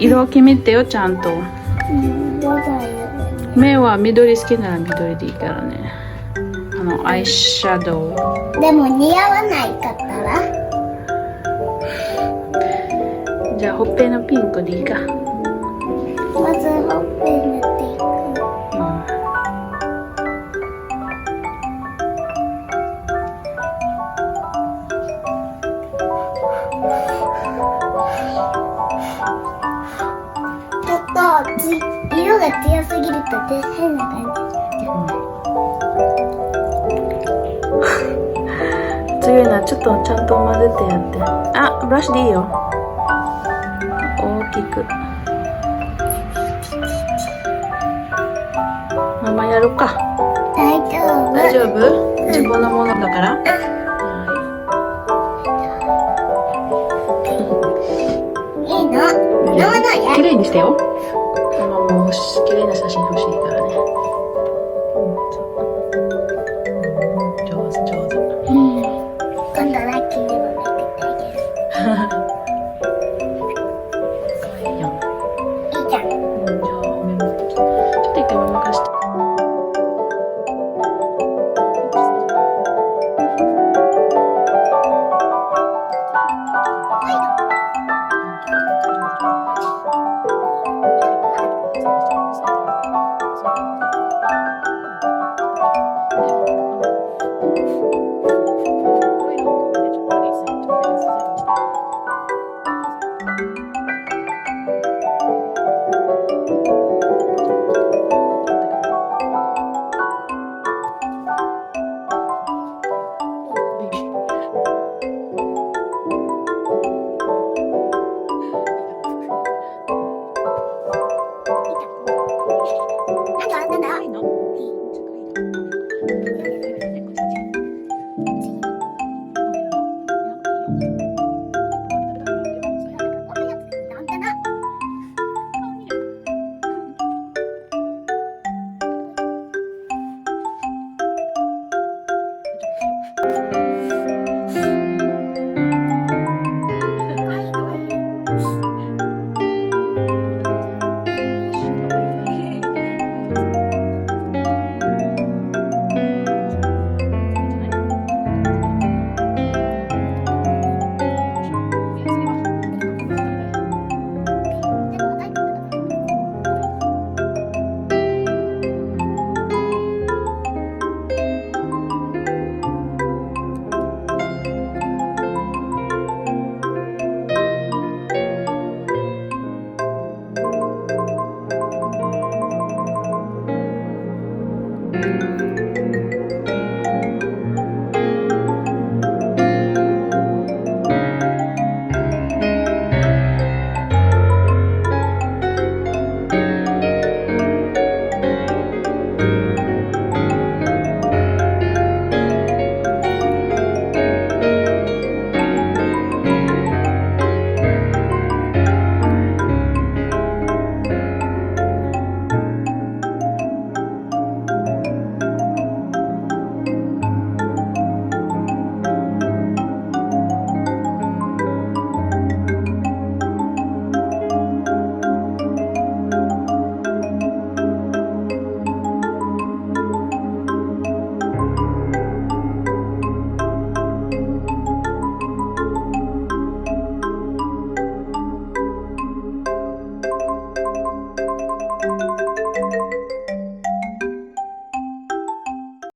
色決めてよ、ちゃんと。目は緑好きなら緑でいいからね。アイシャドウ。でも似合わないかったら。じゃあほっぺのピンクでいいか。まずほっぺ塗っていく。ちょっと色が強すぎると変な感じ。強いな、ちょっとちゃんと混ぜてやって。あ、ブラシでいいよ。大きく。ママやるか。大丈夫。大丈夫？自分のものだから。いいの。綺麗にしてよ。ママも綺麗な写真欲しいからね。上手上手。今度ラッキーにもめくってあげる。かわいいよ。いいじゃん。